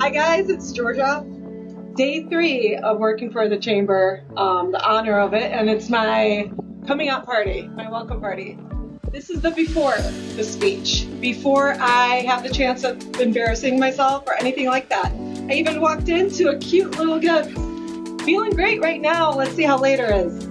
Hi guys, it's Georgia. Day 3 of working for the chamber, the honor of it, and it's my coming out party, my welcome party. This is the before the speech, before I have the chance of embarrassing myself or anything like that. I even walked into a cute little gift. Feeling great right now. Let's see how later is.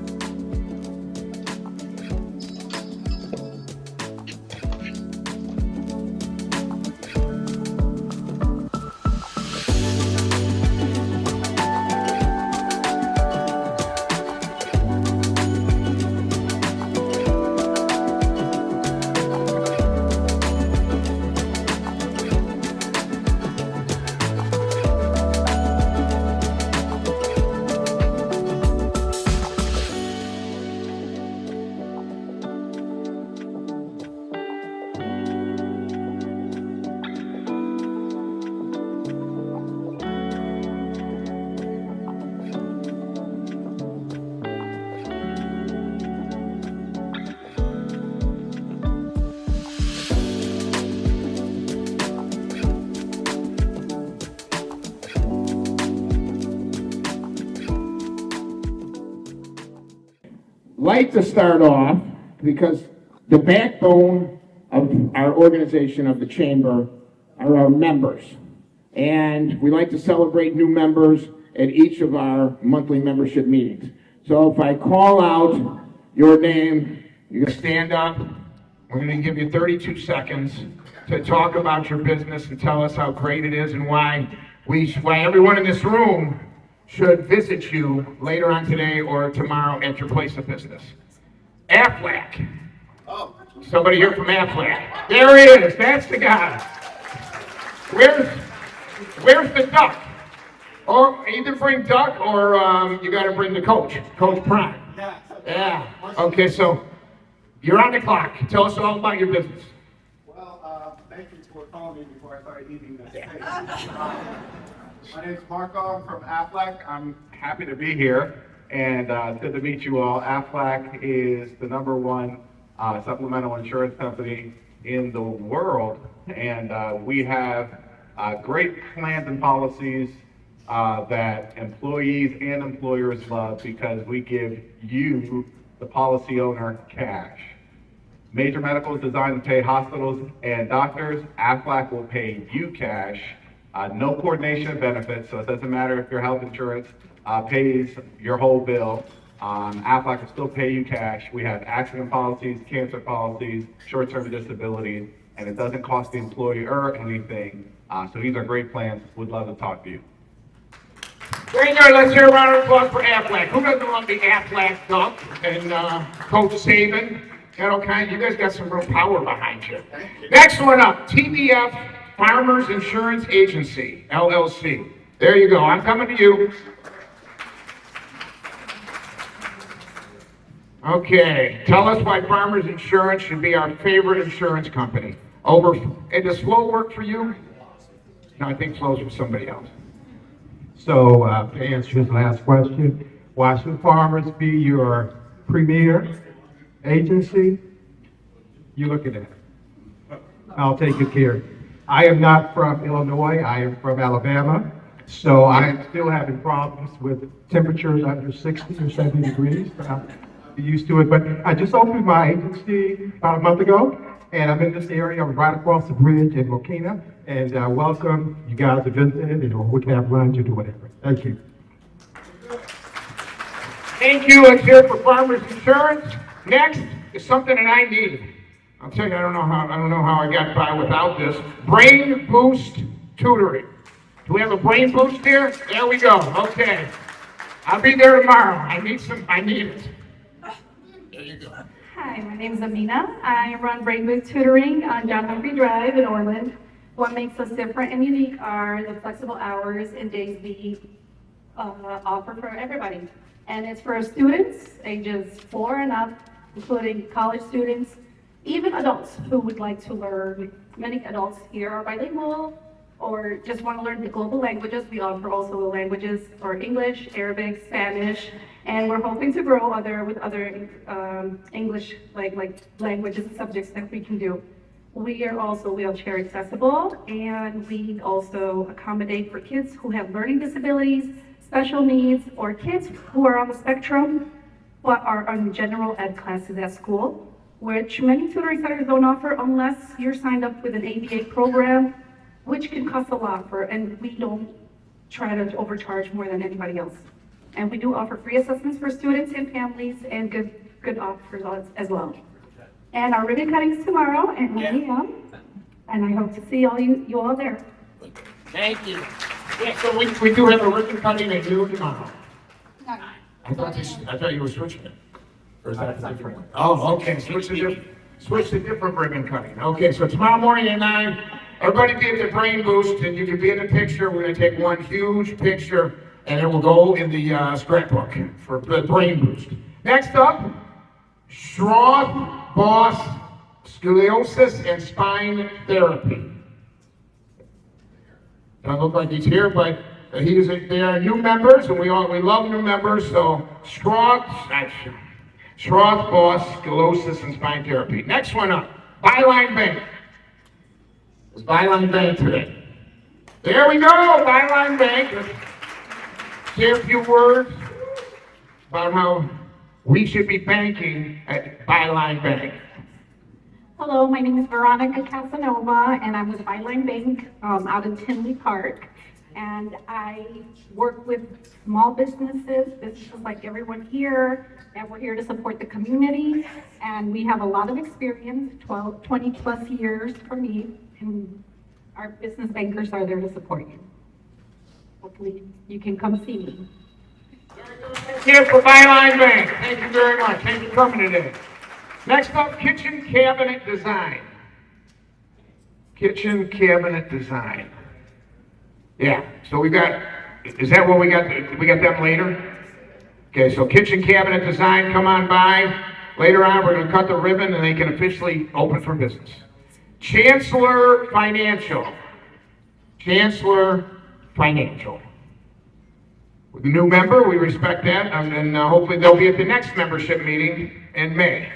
Like to start off because the backbone of our organization, of the chamber, are our members. And we like to celebrate new members at each of our monthly membership meetings. So if I call out your name, you're going to stand up. We're going to give you 32 seconds to talk about your business and tell us how great it is and why everyone in this room should visit you later on today or tomorrow at your place of business. Aflac. Oh. Somebody here from Aflac. There he is. That's the guy. Where's the duck? Or either bring duck or you got to bring the coach, Coach Prime. Yeah. Okay, so you're on the clock. Tell us all about your business. Well, thank you for calling me before I started eating this steak. My name is Marco from Aflac. I'm happy to be here, and it's good to meet you all. Aflac is the #1 supplemental insurance company in the world, and we have great plans and policies that employees and employers love because we give you, the policy owner, cash. Major Medical is designed to pay hospitals and doctors. Aflac will pay you cash. No coordination of benefits, so it doesn't matter if your health insurance pays your whole bill. Aflac will still pay you cash. We have accident policies, cancer policies, short-term disabilities, and it doesn't cost the employer anything. So these are great plans. We'd love to talk to you. Very good. Let's hear a round of applause for Aflac. Who doesn't love the Aflac duck and Coach Saban? And all kinds. You guys got some real power behind you. Next one up, TBF Farmers Insurance Agency, LLC. There you go. I'm coming to you. Okay. Tell us why Farmers Insurance should be our favorite insurance company. And does Flo work for you? No, I think Flo's for somebody else. So to answer his last question, why should Farmers be your premier agency? You look at it. I'll take good care. I am not from Illinois. I am from Alabama. So I'm still having problems with temperatures under 60 or 70 degrees, but I'm used to it. But I just opened my agency about a month ago, and I'm in this area. I'm right across the bridge in Mokina, and welcome you guys to visit, and we can have lunch or do whatever. Thank you. Thank you. Let's hear it for Farmers Insurance. Next is something that I need. I'll tell you, I don't know how I got by without this. Brain Boost Tutoring. Do we have a Brain Boost here? There we go. Okay. I'll be there tomorrow. I need it. There you go. Hi, my name is Amina. I run Brain Boost Tutoring on John Humphrey Drive in Orland. What makes us different and unique are the flexible hours and days we offer for everybody. And it's for students ages 4 and up, including college students, even adults who would like to learn. Many adults here are bilingual or just want to learn the global languages. We offer also languages for English, Arabic, Spanish, and we're hoping to grow with other English like languages and subjects that we can do. We are also wheelchair accessible, and we also accommodate for kids who have learning disabilities, special needs, or kids who are on the spectrum but are on general ed classes at school, which many tutoring centers don't offer unless you're signed up with an ABA program, which can cost a lot and we don't try to overcharge more than anybody else. And we do offer free assessments for students and families and good offers as well. And our ribbon cutting is tomorrow at 9 a.m. And I hope to see you all there. Thank you. Yeah, so we do have a ribbon cutting at noon tomorrow. No. I thought you were switching it. Or is that different? Oh, okay, switch to different ribbon cutting. Okay, so tomorrow morning at 9, everybody be at the Brain Boost, and you can be in the picture. We're gonna take one huge picture, and it will go in the scrapbook for the Brain Boost. Next up, Boss Scoliosis and Spine Therapy. Doesn't look like he's here, but they are new members, and we love new members. So Schroth Boss Scoliosis and Spine Therapy. Next one up, Byline Bank. It's Byline Bank today. There we go, Byline Bank. Let's say a few words about how we should be banking at Byline Bank. Hello, my name is Veronica Casanova, and I'm with Byline Bank out in Tinley Park. And I work with small businesses like everyone here, and we're here to support the community. And we have a lot of experience, 20 plus years for me, and our business bankers are there to support you. Hopefully you can come see me. Here for Byline Bank. Thank you very much. Thank you for coming today. Next up, kitchen cabinet design. Kitchen cabinet design. Yeah, so is that what we got? We got them later? Okay, so kitchen cabinet design, come on by. Later on, we're going to cut the ribbon and they can officially open for business. Chancellor Financial. Chancellor Financial. With a new member, we respect that, and hopefully they'll be at the next membership meeting in May.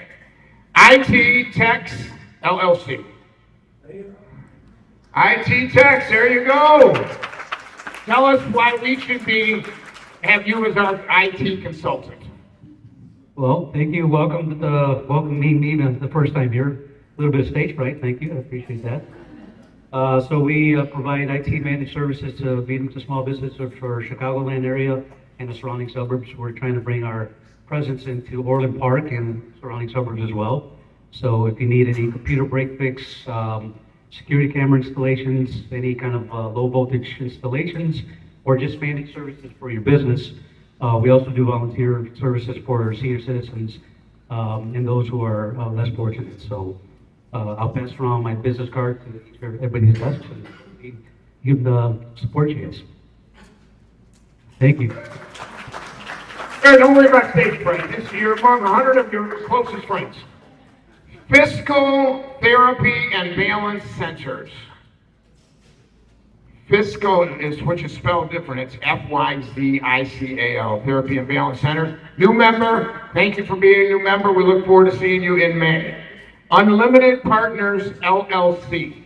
IT Techs LLC. IT Techs, there you go. Tell us why we should have you as our IT consultant. Well, thank you. Welcome me the first time here. A little bit of stage fright. Thank you. I appreciate that. So we provide IT managed services to medium to small businesses for Chicagoland area and the surrounding suburbs. We're trying to bring our presence into Orland Park and surrounding suburbs as well. So if you need any computer break fix, security camera installations, any kind of low voltage installations, or just managed services for your business. We also do volunteer services for senior citizens and those who are less fortunate. So I'll pass around my business card to everybody's desk and give the support chance. Thank you. Don't worry about stage fright. You're among 100 of your closest friends. Fiscal Therapy and Balance Centers. Fiscal is which is spelled different. It's F-Y-Z-I-C-A-L, Therapy and Balance Centers. New member, thank you for being a new member. We look forward to seeing you in May. Unlimited Partners LLC.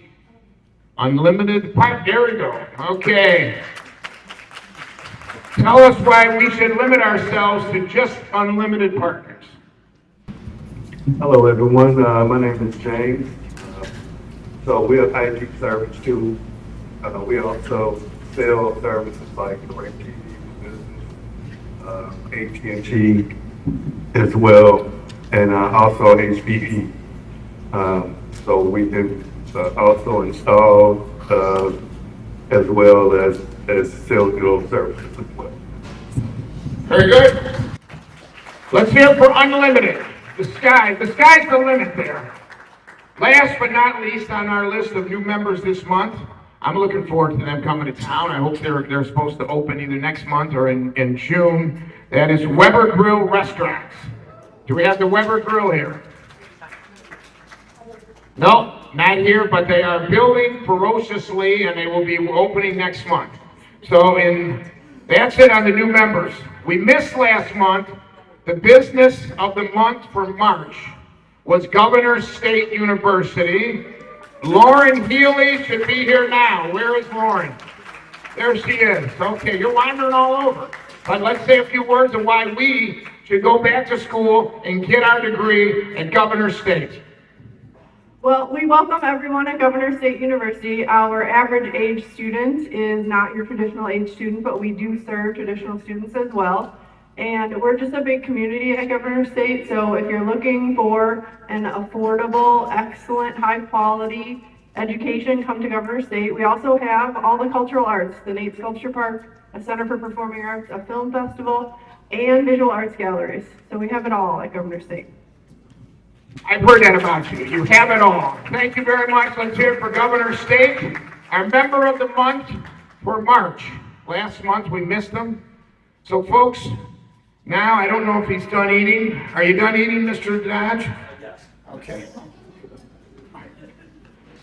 There we go. Okay. Tell us why we should limit ourselves to just unlimited partners. Hello everyone, my name is James. So we are IT service too. We also sell services like DirecTV Business, AT&T as well, and also HPE. So we do also install as well as sell your services as well. Very good. Let's hear it for unlimited. The sky's the limit there. Last but not least on our list of new members this month, I'm looking forward to them coming to town. I hope they're supposed to open either next month or in June. That is Weber Grill Restaurants. Do we have the Weber Grill here? No, not here, but they are building ferociously and they will be opening next month. So that's it on the new members. We missed last month. The business of the month for March was Governor State University. Lauren Healy should be here now. Where is Lauren? There she is. Okay, you're wandering all over. But let's say a few words on why we should go back to school and get our degree at Governor State. Well, we welcome everyone at Governor State University. Our average age student is not your traditional age student, but we do serve traditional students as well. And we're just a big community at Governor State, so if you're looking for an affordable, excellent, high-quality education, come to Governor State. We also have all the cultural arts, the Nate Sculpture Park, a Center for Performing Arts, a film festival, and visual arts galleries. So we have it all at Governor State. I've heard that about you. You have it all. Thank you very much. Let's hear it for Governor State. Our member of the month for March. Last month we missed him. So folks, now I don't know if he's done eating. Are you done eating, Mr. Dodge? Yes. Okay.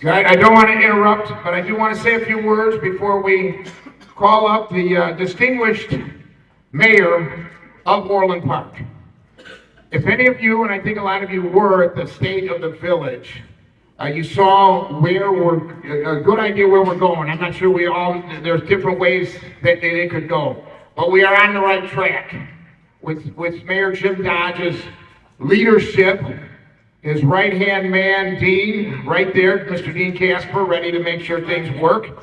I don't want to interrupt, but I do want to say a few words before we call up the distinguished mayor of Orland Park. If any of you, and I think a lot of you were at the State of the Village, you saw where we're, a good idea where we're going. I'm not sure there's different ways that they could go, but we are on the right track. With Mayor Jim Dodge's leadership, his right-hand man, Dean, right there, Mr. Dean Casper, ready to make sure things work.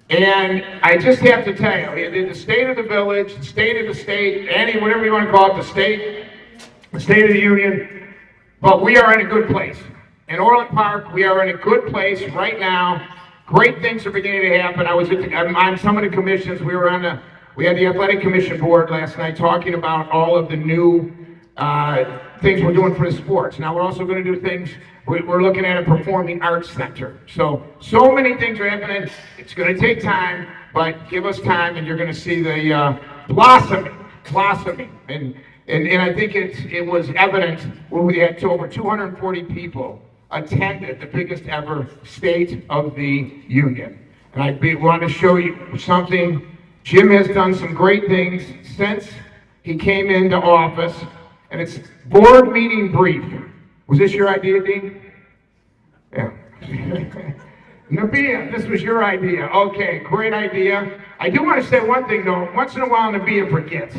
And I just have to tell you, in the State of the Village, the State of the State, whatever you want to call it, the State of the Union, but we are in a good place. In Orland Park, we are in a good place right now. Great things are beginning to happen. I was on some of the commissions. We had the Athletic Commission Board last night talking about all of the new things we're doing for the sports. Now we're also going to do things, we're looking at a performing arts center. So many things are happening. It's going to take time, but give us time and you're going to see the blossoming. And I think it was evident when we had over 240 people attended the biggest ever State of the Union. And I want to show you something. Jim has done some great things since he came into office, and it's board meeting brief. Was this your idea, Dean? Yeah. Nabia, this was your idea. Okay, great idea. I do want to say one thing though. Once in a while, Nabia forgets.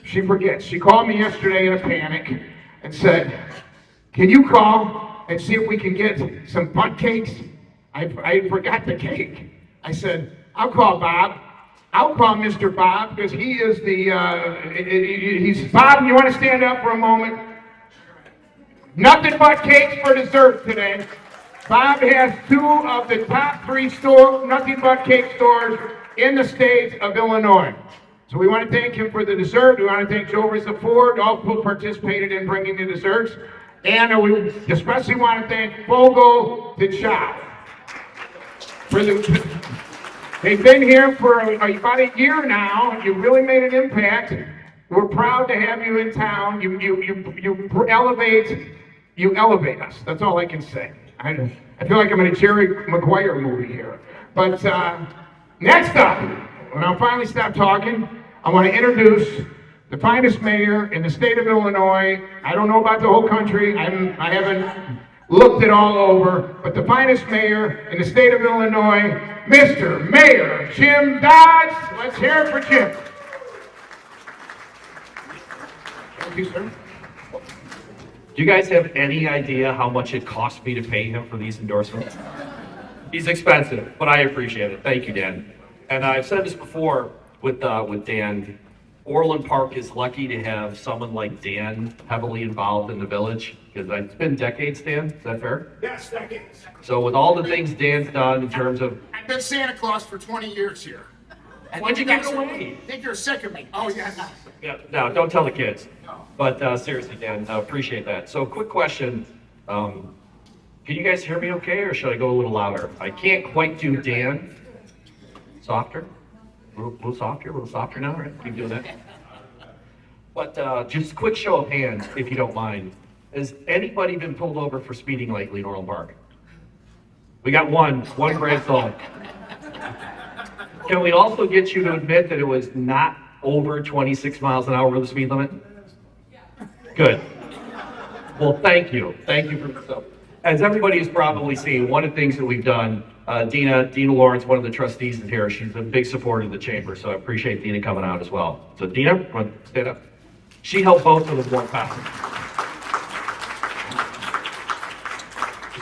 She forgets. She called me yesterday in a panic and said, "Can you call and see if we can get some butt cakes?" I forgot the cake. I said, "I'll call Bob. I'll call Mr. Bob because he is he's Bob, you want to stand up for a moment? Nothing but cakes for dessert today. Bob has 2 of the top 3 nothing but cake stores in the state of Illinois. So we want to thank him for the dessert. We want to thank Joe Rissa Ford, all who participated in bringing the desserts. And we especially want to thank Fogo de Chao for they've been here for about a year now. You really made an impact. We're proud to have you in town. You elevate us. That's all I can say. I feel like I'm in a Jerry Maguire movie here. But next up, when I'll finally stop talking, I want to introduce the finest mayor in the state of Illinois. I don't know about the whole country. I haven't looked it all over, but the finest mayor in the state of Illinois, Mr. Mayor Jim Dodge. Let's hear it for Jim. Thank you, sir. Do you guys have any idea how much it cost me to pay him for these endorsements? He's expensive, but I appreciate it. Thank you, Dan. And I've said this before with Dan. Orland Park is lucky to have someone like Dan heavily involved in the village, because it's been decades, Dan, is that fair? Yes, decades. So with all the things Dan's done in terms of... I've been Santa Claus for 20 years here. When'd you give it away? I think you're sick of me. Oh, yeah. Yeah, no, don't tell the kids. But seriously, Dan, I appreciate that. So quick question, can you guys hear me okay, or should I go a little louder? I can't quite do Dan. Softer? A little softer now, right? Keep doing that. But just a quick show of hands, if you don't mind. Has anybody been pulled over for speeding lately in Orland Park? We got one brave soul. Can we also get you to admit that it was not over 26 miles an hour over the speed limit? Good. Well, thank you. Thank you for so. as everybody has probably seen, one of the things that we've done, Dina Lawrence, one of the trustees is here. She's a big supporter of the chamber, so I appreciate Dina coming out as well. So Dina, want to stand up? She helped both of us work fast.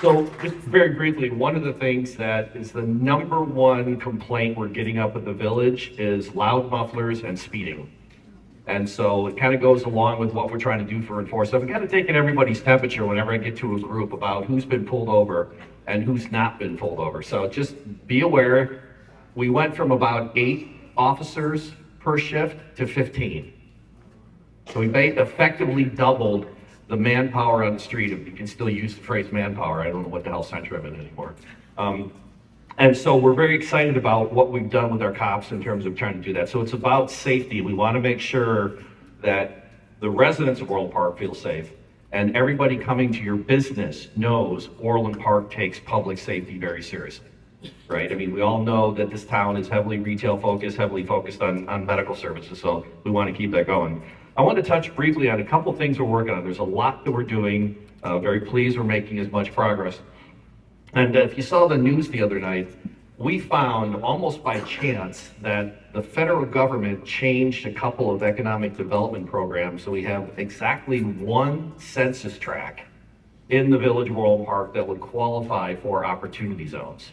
So just very briefly, one of the things that is the number one complaint we're getting up at the village is loud mufflers and speeding. And so it kind of goes along with what we're trying to do for enforcement. I've got to take everybody's temperature whenever I get to a group about who's been pulled over and who's not been pulled over. So just be aware, we went from about 8 officers per shift to 15. So we effectively doubled the manpower on the street, if you can still use the phrase manpower. I don't know what the hell century I'm in anymore. And so we're very excited about what we've done with our cops in terms of trying to do that. So it's about safety. We want to make sure that the residents of Orland Park feel safe, and everybody coming to your business knows Orland Park takes public safety very seriously, right? I mean, we all know that this town is heavily retail focused, heavily focused on medical services, so we want to keep that going. I want to touch briefly on a couple things we're working on. There's a lot that we're doing. Very pleased we're making as much progress. And if you saw the news the other night, we found almost by chance that the federal government changed a couple of economic development programs. So we have exactly one census tract in the Village of Orland Park that would qualify for opportunity zones.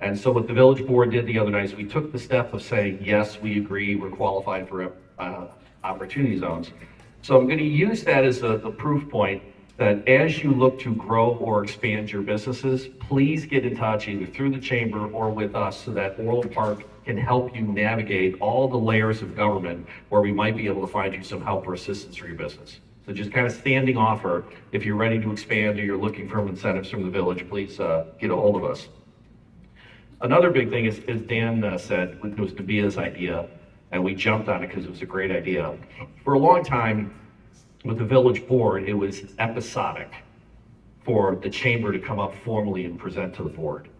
And so what the village board did the other night is we took the step of saying, yes, we agree, we're qualified for opportunity zones. So I'm going to use that as the proof point that as you look to grow or expand your businesses, please get in touch either through the chamber or with us so that Orland Park can help you navigate all the layers of government where we might be able to find you some help or assistance for your business. So just kind of standing offer, if you're ready to expand or you're looking for incentives from the village, please get a hold of us. Another big thing is, as Dan said, was Dabia's idea, and we jumped on it because it was a great idea. For a long time, with the village board, it was episodic for the chamber to come up formally and present to the board.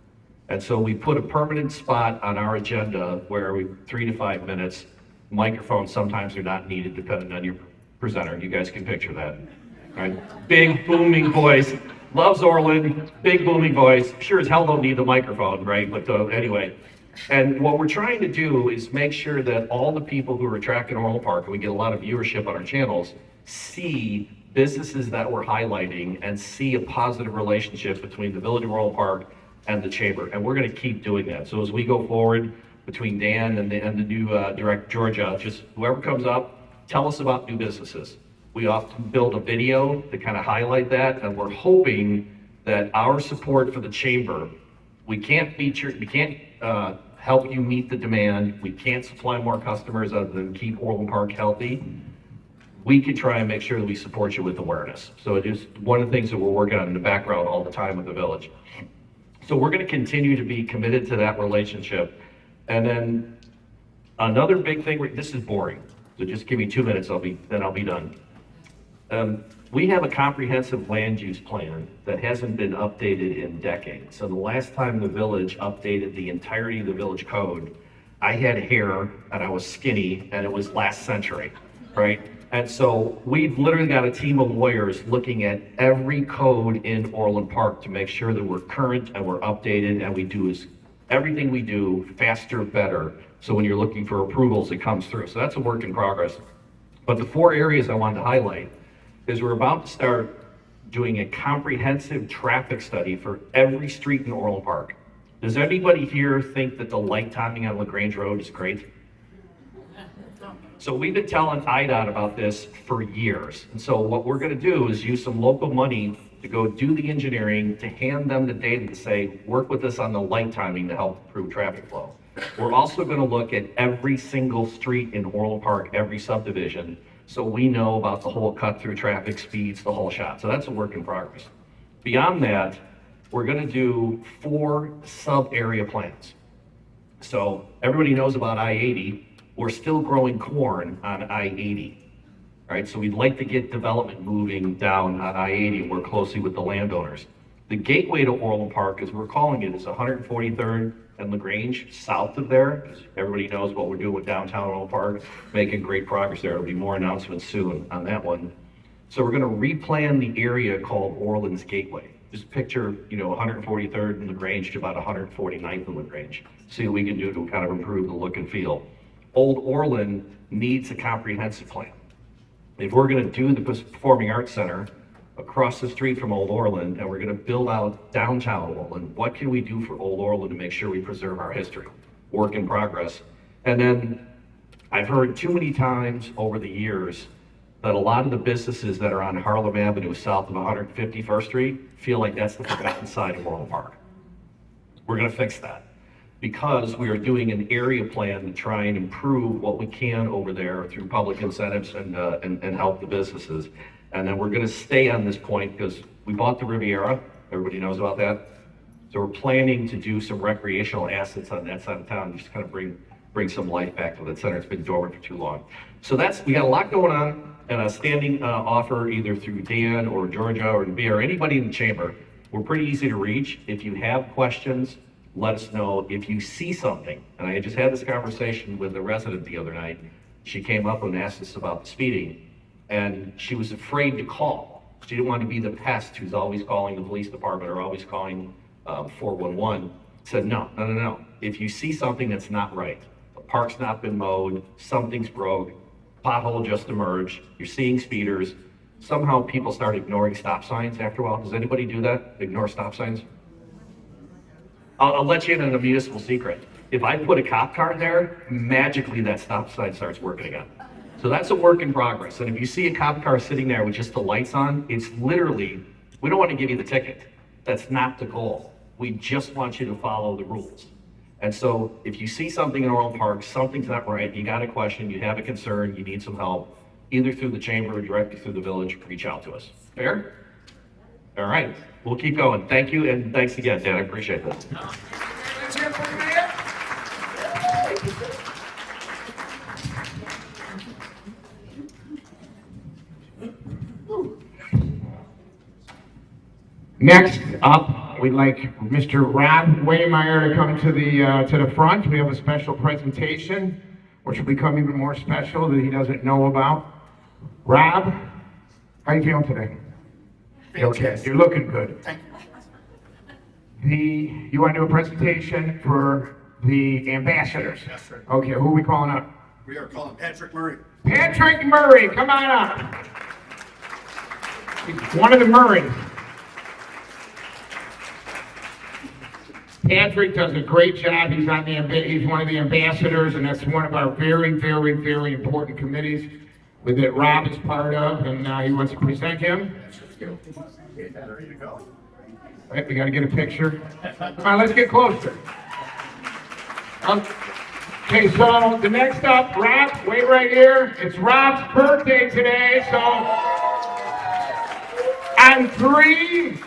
And so we put a permanent spot on our agenda where we 3 to 5 minutes, microphones sometimes are not needed depending on your presenter. You guys can picture that, right? Big booming voice, loves Orland, big booming voice, sure as hell don't need the microphone, right? But anyway. And what we're trying to do is make sure that all the people who are tracking Orland Park, and we get a lot of viewership on our channels, see businesses that we're highlighting and see a positive relationship between the Village of Orland Park and the chamber. And we're going to keep doing that. So as we go forward between Dan and the new director, Georgia, just whoever comes up, tell us about new businesses. We often build a video to kind of highlight that, and we're hoping that our support for the chamber, we can't help you meet the demand. We can't supply more customers other than keep Orland Park healthy. We can try and make sure that we support you with awareness. So it is one of the things that we're working on in the background all the time with the village. So we're going to continue to be committed to that relationship. And then another big thing, this is boring, so just give me 2 minutes, then I'll be done. We have a comprehensive land use plan that hasn't been updated in decades. So the last time the village updated the entirety of the village code, I had hair and I was skinny and it was last century, right? And so we've literally got a team of lawyers looking at every code in Orland Park to make sure that we're current and we're updated, and we do everything we do faster, better. So when you're looking for approvals, it comes through. So that's a work in progress. But the 4 areas I wanted to highlight is we're about to start doing a comprehensive traffic study for every street in Orland Park. Does anybody here think that the light timing on LaGrange Road is great? So we've been telling IDOT about this for years. And so what we're gonna do is use some local money to go do the engineering, to hand them the data to say, work with us on the light timing to help improve traffic flow. We're also gonna look at every single street in Orland Park, every subdivision, so we know about the whole cut through traffic speeds, the whole shot. So that's a work in progress. Beyond that, we're gonna do 4 sub-area plans. So everybody knows about I-80. We're still growing corn on I-80, right? So we'd like to get development moving down on I-80 and work closely with the landowners. The gateway to Orland Park, as we're calling it, is 143rd and LaGrange, south of there, because everybody knows what we're doing with downtown Orland Park, making great progress there. There'll be more announcements soon on that one. So we're gonna replan the area called Orland's Gateway. Just picture, 143rd in LaGrange to about 149th in LaGrange. See what we can do to kind of improve the look and feel. Old Orland needs a comprehensive plan. If we're going to do the Performing Arts Center across the street from Old Orland, and we're going to build out downtown Orland, what can we do for Old Orland to make sure we preserve our history? Work in progress. And then I've heard too many times over the years that a lot of the businesses that are on Harlem Avenue south of 151st Street feel like that's the forgotten side of Orland Park. We're going to fix that because we are doing an area plan to try and improve what we can over there through public incentives and help the businesses. And then we're going to stay on this point because we bought the Riviera. Everybody knows about that. So we're planning to do some recreational assets on that side of town, just kind of bring some life back to that center. It's been dormant for too long. So we got a lot going on, and a standing offer either through Dan or Georgia or Nabia or anybody in the chamber. We're pretty easy to reach. If you have questions, let us know. If you see something, and I just had this conversation with a resident the other night. She came up and asked us about the speeding, and she was afraid to call. She didn't want to be the pest who's always calling the police department or always calling 411. Said, no. If you see something that's not right, the park's not been mowed, something's broke, pothole just emerged, you're seeing speeders, somehow people start ignoring stop signs after a while. Does anybody do that? Ignore stop signs? I'll let you in on a municipal secret. If I put a cop car there, magically that stop sign starts working again. So that's a work in progress. And if you see a cop car sitting there with just the lights on, it's literally, we don't want to give you the ticket. That's not the goal. We just want you to follow the rules. And so if you see something in Orland Park, something's not right, you got a question, you have a concern, you need some help, either through the chamber or directly through the village, reach out to us. Fair? All right, we'll keep going. Thank you, and thanks again, Dan. I appreciate this. Next up, we'd like Mr. Rob Waymeyer to come to the front. We have a special presentation, which will become even more special that he doesn't know about. Rob, how are you feeling today? Okay, you're looking good. Thank you. You want to do a presentation for the ambassadors? Yes, sir. Okay, who are we calling up? We are calling Patrick Murray. Patrick Murray, come on up. He's one of the Murrays. Patrick does a great job. He's one of the ambassadors, and that's one of our very, very, very important committees that Rob is part of, and he wants to present him. There you go. All right, we got to get a picture. Come on, let's get closer. Okay, so the next up, Rob, wait right here. It's Rob's birthday today, so on 3,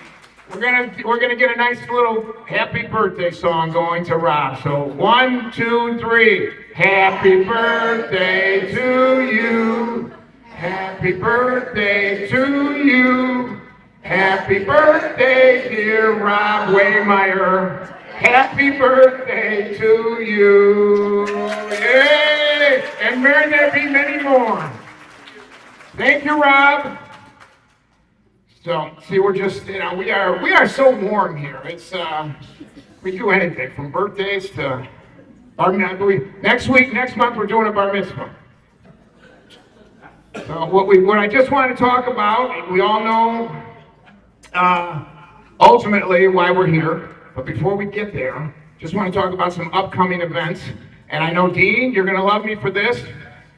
we're gonna get a nice little happy birthday song going to Rob. So 1, 2, 3. Happy birthday to you. Happy birthday to you. Happy birthday, dear Rob Waymeyer. Happy birthday to you. Yay! And may there be many more. Thank you, Rob. So, see, we're just, we are so warm here. It's, we do anything from birthdays to, next month we're doing a bar mitzvah. So what I just want to talk about, we all know, ultimately why we're here. But before we get there, just want to talk about some upcoming events. And I know, Dean, you're going to love me for this.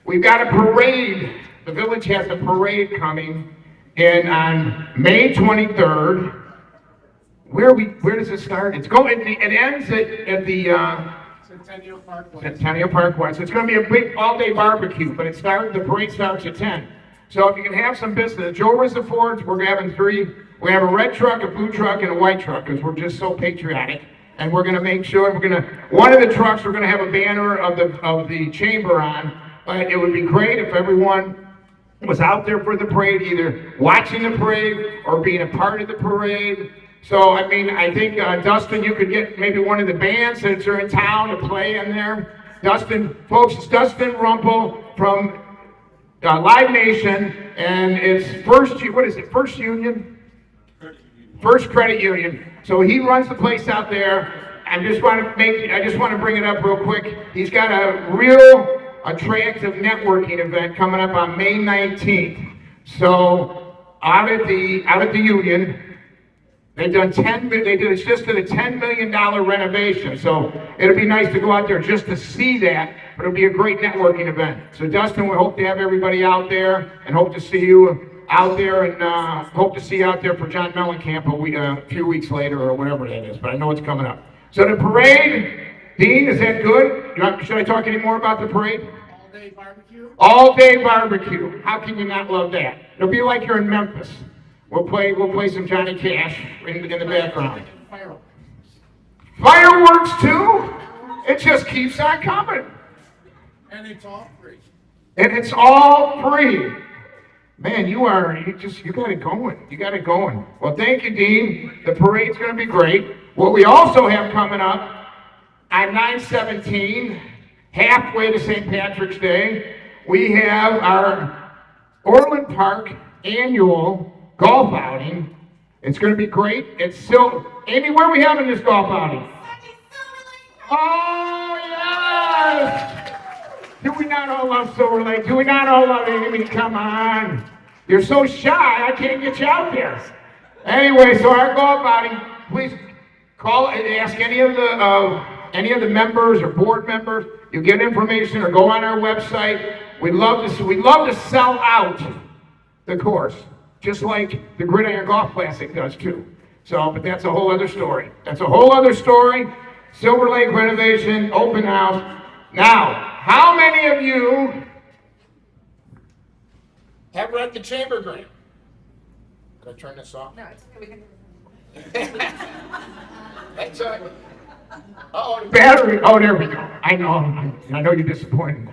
We've got a parade. The village has a parade coming in on May 23rd. Where does it start? It ends at the Centennial Park West. So it's going to be a big all-day barbecue, but the parade starts at 10. So if you can have some business, Joe Risifords, we're having 3. We have a red truck, a blue truck, and a white truck because we're just so patriotic. And we're going to make sure one of the trucks we're going to have a banner of the chamber on. But it would be great if everyone was out there for the parade, either watching the parade or being a part of the parade. So, I mean, I think, Dustin, you could get maybe one of the bands that are in town to play in there. Dustin, folks, it's Dustin Rumpel from Live Nation, and it's First Union? First Credit Union. So he runs the place out there. I just want to bring it up real quick. He's got a real attractive networking event coming up on May 19th. So out at the Union, it's just a $10 million renovation. So it'll be nice to go out there just to see that, but it'll be a great networking event. So Dustin, we hope to have everybody out there and hope to see you out there, and hope to see you out there for John Mellencamp a few weeks later or whatever that is, but I know it's coming up. So the parade, Dean, is that good? Should I talk any more about the parade? All-day barbecue? All-day barbecue. How can you not love that? It'll be like you're in Memphis. We'll play some Johnny Cash in the background. Fireworks too? It just keeps on coming. And it's all free. And it's all free. Man, you got it going. You got it going. Well, thank you, Dean. The parade's going to be great. What we also have coming up on 9/17, halfway to St. Patrick's Day, we have our Orland Park annual golf outing. It's going to be great. It's still, Amy, where are we having this golf outing? Oh, yes! Do we not all love Silver Lake? Do we not all love Amy? Come on. You're so shy, I can't get you out there. Anyway, so our golf outing, please call and ask any of the members or board members. You get information or go on our website. We'd love to sell out the course, just like the Gridiron Golf Classic does too. So, but that's a whole other story. That's a whole other story. Silver Lake renovation, open house. Now, how many of you have read the Chamber Grant? Can I turn this off? No, it's okay. We can. That's oh, the battery. Oh, there we go. I know you're disappointed.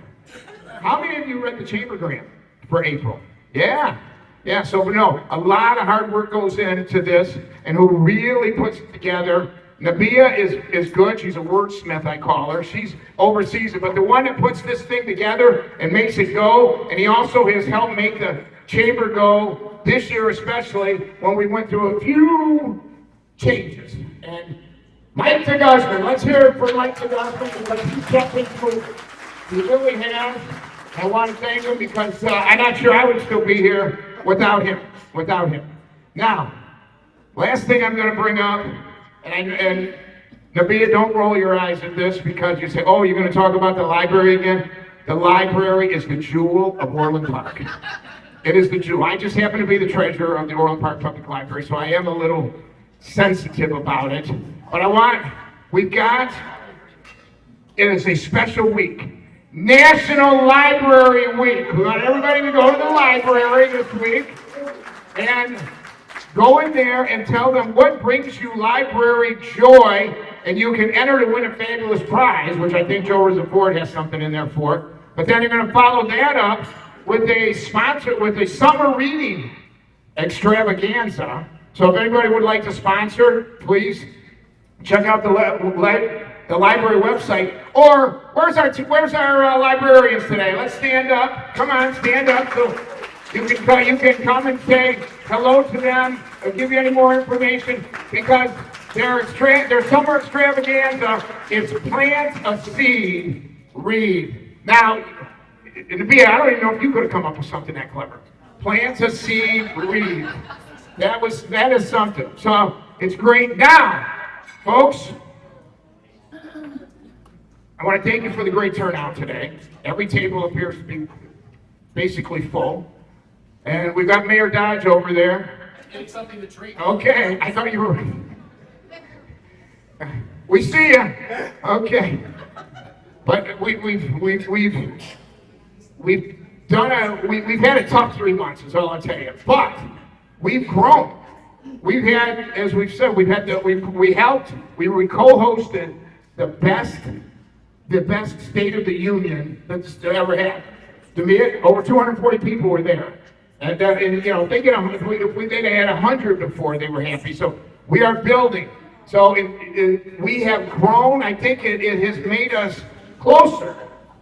How many of you read the Chamber Grant for April? Yeah. Yeah, so no, a lot of hard work goes into this, and who really puts it together. Nabia is good. She's a wordsmith, I call her. She's oversees it, but the one that puts this thing together and makes it go, and he also has helped make the chamber go this year, especially when we went through a few changes. And Mike DeGuzman, let's hear it for Mike DeGuzman, because he kept things moving. He really has. I want to thank him because I'm not sure I would still be here without him. Now, last thing I'm going to bring up, and Nabia, don't roll your eyes at this because you say, oh, you're going to talk about the library again? The library is the jewel of Orland Park. It is the jewel. I just happen to be the treasurer of the Orland Park Public Library, so I am a little sensitive about it. But it is a special week. National Library Week. We want everybody to go to the library this week and go in there and tell them what brings you library joy, and you can enter to win a fabulous prize, which I think Joe Ford has something in there for. But then you're going to follow that up with a summer reading extravaganza. So if anybody would like to sponsor, please check out the library website. Or where's our librarians today? Let's stand up. Come on, stand up so you can come and say hello to them or give you any more information, because their summer extravaganza is plant a seed, read. Now, Nabia, I don't even know if you could have come up with something that clever. Plant a seed, read. That is something. So it's great. Now, folks, I want to thank you for the great turnout today. Every table appears to be basically full. And we've got Mayor Dodge over there. Get something to drink. Okay, I thought you were. We see you. Okay, but we've had a tough 3 months, is all I'll tell you. But we've grown. We've had, as we've said, we co-hosted the best State of the Union that's ever had. To me, over 240 people were there. And you know, they get if they'd had 100 before, they were happy. So we are building. So we have grown. I think it has made us closer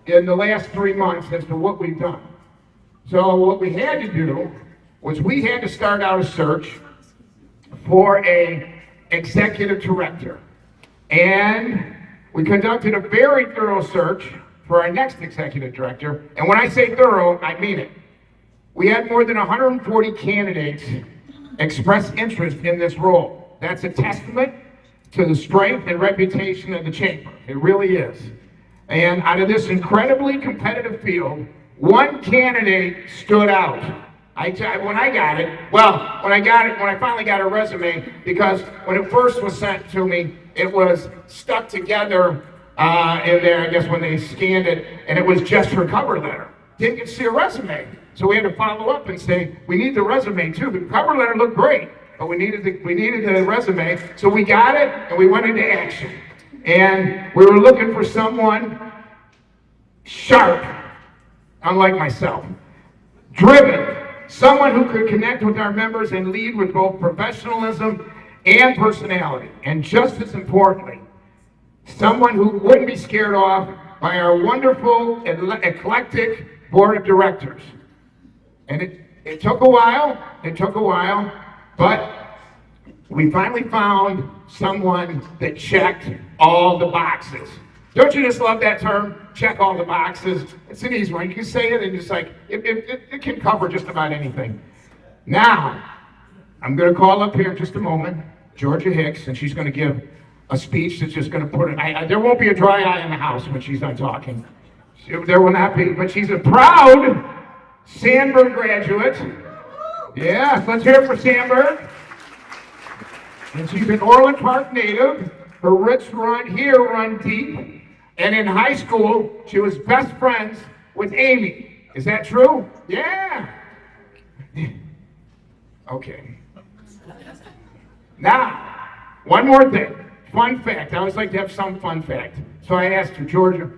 in the last 3 months as to what we've done. So what we had to do was we had to start out a search for a executive director. And we conducted a very thorough search for our next executive director. And when I say thorough, I mean it. We had more than 140 candidates express interest in this role. That's a testament to the strength and reputation of the chamber. It really is. And out of this incredibly competitive field, one candidate stood out. When I finally got a resume, because when it first was sent to me, it was stuck together in there, I guess when they scanned it, and it was just her cover letter. Didn't get to see a resume. So we had to follow up and say, we need the resume too. The cover letter looked great, but we needed the resume. So we got it, and we went into action. And we were looking for someone sharp, unlike myself, driven, someone who could connect with our members and lead with both professionalism and personality. And just as importantly, someone who wouldn't be scared off by our wonderful, eclectic board of directors. And it took a while, but we finally found someone that checked all the boxes. Don't you just love that term? Check all the boxes. It's an easy one. You can say it and just like, it can cover just about anything. Now, I'm going to call up here in just a moment Georgia Hicks, and she's going to give a speech that's just going to put it, there won't be a dry eye in the house when she's done talking. There will not be, but she's a proud Sandberg graduate. Yeah, let's hear it for Sandberg. And she's an Orland Park native. Her roots run deep. And in high school, she was best friends with Amy. Is that true? Yeah. Okay. Now, one more thing. Fun fact. I always like to have some fun fact. So I asked her, Georgia,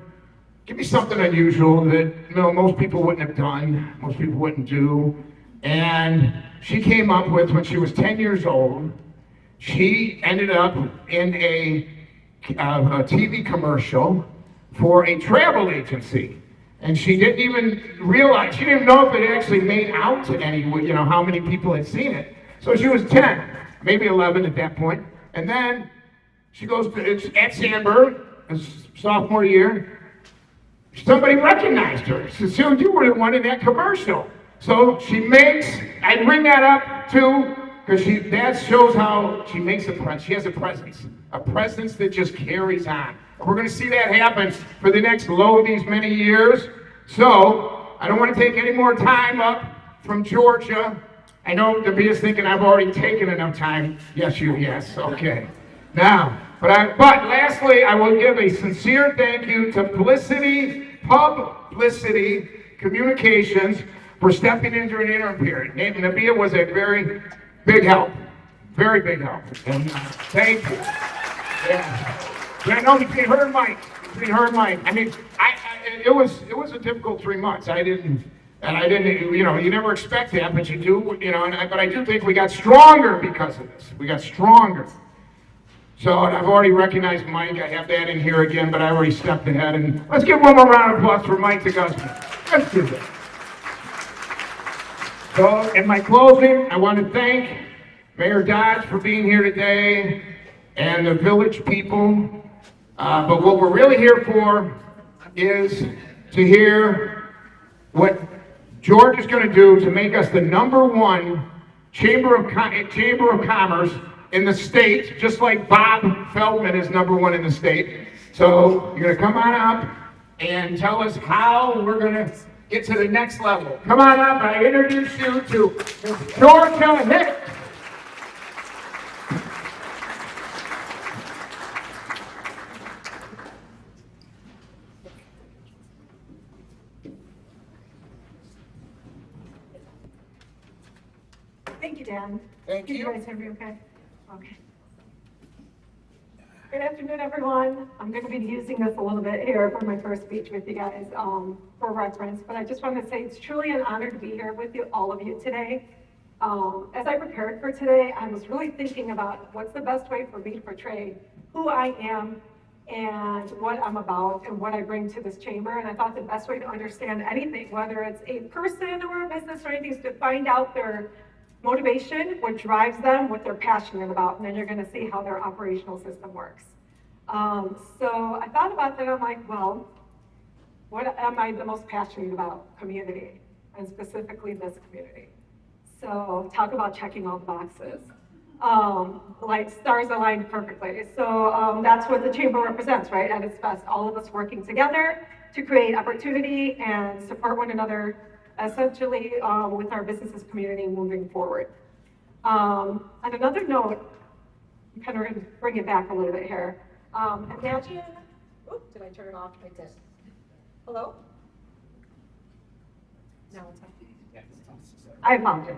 give me something unusual that most people wouldn't have done, most people wouldn't do. And she came up with, when she was 10 years old, she ended up in a TV commercial for a travel agency. And she didn't even realize, she didn't know if it actually made out to how many people had seen it. So she was 10, maybe 11 at that point. And then she goes at Sandberg, sophomore year. Somebody recognized her. She said, you were the one in that commercial. So I bring that up too, because that shows how she makes a presence. She has a presence that just carries on. And we're going to see that happen for the next these many years. So I don't want to take any more time up from Georgia. I know Davia's thinking I've already taken enough time. Yes, okay. Now, but lastly, I will give a sincere thank you to Publicity Communications for stepping into an interim period. Nabia was a very big help. Very big help. And thank you. Yeah. I know between her and Mike. I mean, it was a difficult 3 months. I didn't, you never expect that, but you do, but I do think we got stronger because of this. We got stronger. So I've already recognized Mike. I have that in here again, but I already stepped ahead. And let's give one more round of applause for Mike DeGuzman. Let's do that. So in my closing, I want to thank Mayor Dodge for being here today and the village people. But what we're really here for is to hear what George is going to do to make us the #1 Chamber of Commerce in the state, just like Bob Feldman is #1 in the state. So you're going to come on up and tell us how we're going to get to the next level. Come on up. I introduce you to Georgia Hicks. Thank you, Dan. Thank you. Can you guys hear me okay? Okay. Good afternoon, everyone. I'm going to be using this a little bit here for my first speech with you guys for reference, but I just want to say it's truly an honor to be here with all of you today. As I prepared for today, I was really thinking about what's the best way for me to portray who I am and what I'm about and what I bring to this chamber. And I thought the best way to understand anything, whether it's a person or a business or anything, is to find out their Motivation, what drives them, what they're passionate about, and then you're going to see how their operational system works. So I thought about that. I'm like, well, what am I the most passionate about? Community, and specifically this community. So talk about checking all the boxes. Like stars aligned perfectly. So that's what the chamber represents, right? At its best, all of us working together to create opportunity and support one another, essentially with our businesses community moving forward. On another note, I'm kind of going to bring it back a little bit here. Imagine, oops, did I turn it off? I did. Hello? Now it's on. I apologize.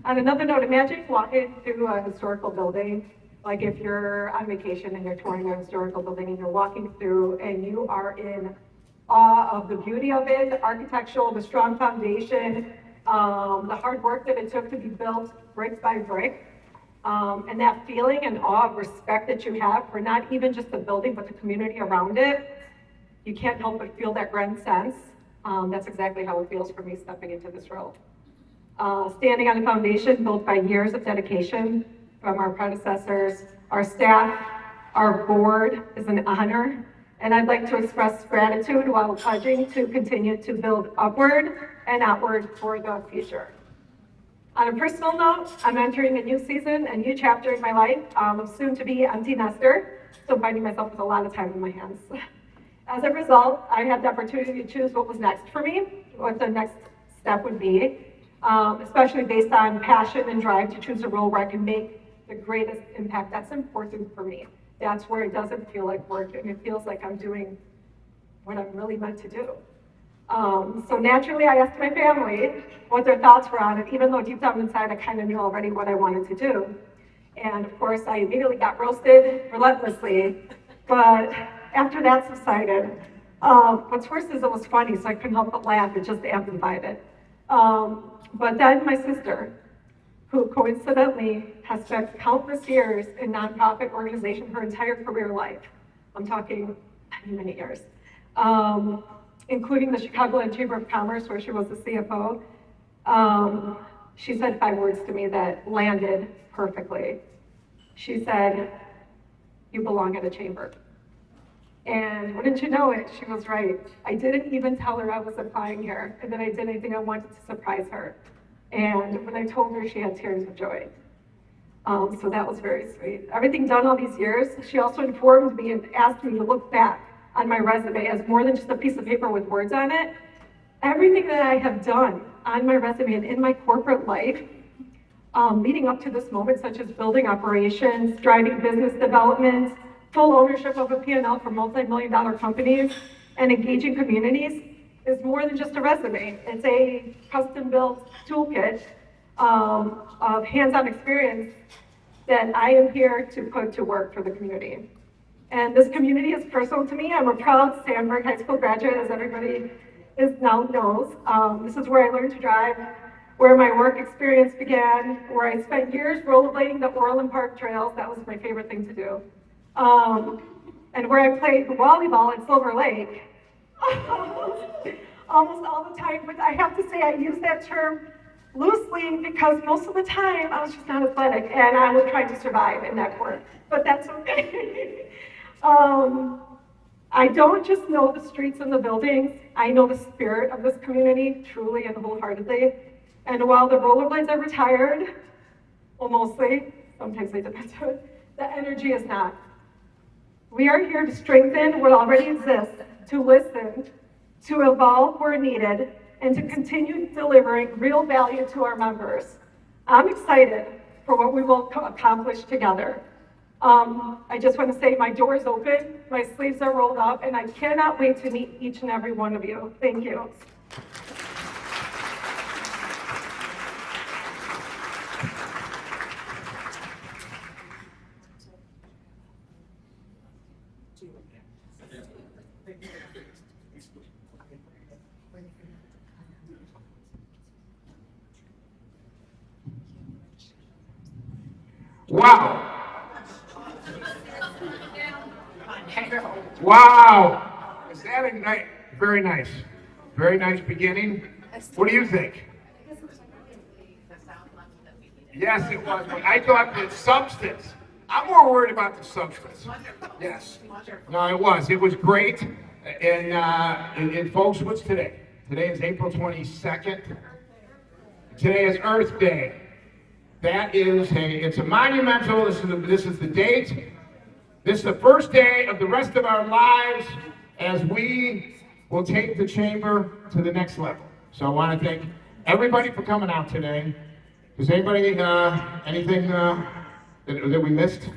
On another note, imagine walking through a historical building, like if you're on vacation and you're touring a historical building and you're walking through and you are in awe of the beauty of it, the architectural, the strong foundation, the hard work that it took to be built brick by brick, and that feeling and awe of respect that you have for not even just the building, but the community around it. You can't help but feel that grand sense. That's exactly how it feels for me stepping into this role. Standing on a foundation built by years of dedication from our predecessors, our staff, our board is an honor. And I'd like to express gratitude while pledging to continue to build upward and outward for the future. On a personal note, I'm entering a new season, a new chapter in my life. I'm soon to be empty nester, so finding myself with a lot of time in my hands. As a result, I had the opportunity to choose what was next for me, what the next step would be, especially based on passion and drive to choose a role where I can make the greatest impact. That's important for me. That's where it doesn't feel like work and it feels like I'm doing what I'm really meant to do. So naturally, I asked my family what their thoughts were on it, even though deep down inside, I kind of knew already what I wanted to do. And of course, I immediately got roasted relentlessly, but after that subsided, what's worse is it was funny, so I couldn't help but laugh. It just amplified it. But then my sister, who coincidentally has spent countless years in nonprofit organization her entire career life. I'm talking many years, including the Chicagoland Chamber of Commerce, where she was the CFO. She said 5 words to me that landed perfectly. She said, "You belong at a chamber." And wouldn't you know it, she was right. I didn't even tell her I was applying here, and that I did anything I wanted to surprise her. And when I told her, she had tears of joy. So that was very sweet. Everything done all these years, she also informed me and asked me to look back on my resume as more than just a piece of paper with words on it. Everything that I have done on my resume and in my corporate life, leading up to this moment, such as building operations, driving business development, full ownership of a P&L for multi-million-dollar companies, and engaging communities, is more than just a resume. It's a custom-built toolkit of hands-on experience that I am here to put to work for the community. And this community is personal to me. I'm a proud Sandburg High School graduate, as everybody now knows. This is where I learned to drive, where my work experience began, where I spent years rollerblading the Orland Park trails. That was my favorite thing to do. And where I played volleyball at Silver Lake. Almost all the time, but I have to say I use that term loosely because most of the time I was just not athletic and I was trying to survive in that court, but that's okay. I don't just know the streets and the buildings, I know the spirit of this community truly and wholeheartedly. And while the rollerblades are retired, well mostly, sometimes they depend on it, the energy is not. We are here to strengthen what already exists, to listen, to evolve where needed, and to continue delivering real value to our members. I'm excited for what we will accomplish together. I just want to say my door is open, my sleeves are rolled up, and I cannot wait to meet each and every one of you. Thank you. Wow. Wow. Is that a nice, very nice. Very nice beginning. What do you think? Yes, it was. But I thought the substance. I'm more worried about the substance. Yes. No, it was. It was great. And folks, what's today? Today is April 22nd. Today is Earth Day. That is it's a monumental, this is the date. This is the first day of the rest of our lives as we will take the chamber to the next level. So I want to thank everybody for coming out today. Does anybody, anything that we missed?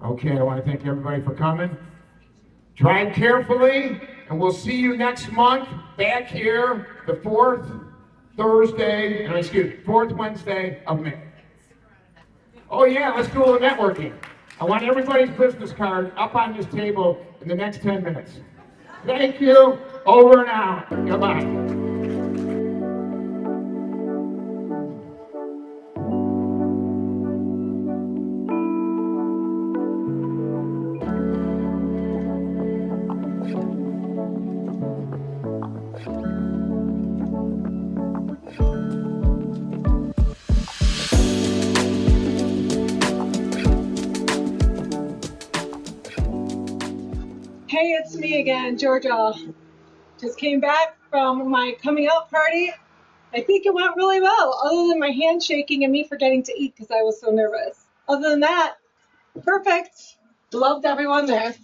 Okay, I want to thank everybody for coming. Drive carefully, and we'll see you next month back here, the fourth Wednesday of May. Oh yeah, let's do a little networking. I want everybody's business card up on this table in the next 10 minutes. Thank you. Over and out. Goodbye. Hey, it's me again, Georgia. Just came back from my coming out party. I think it went really well, other than my hand shaking and me forgetting to eat because I was so nervous. Other than that, perfect. Loved everyone there.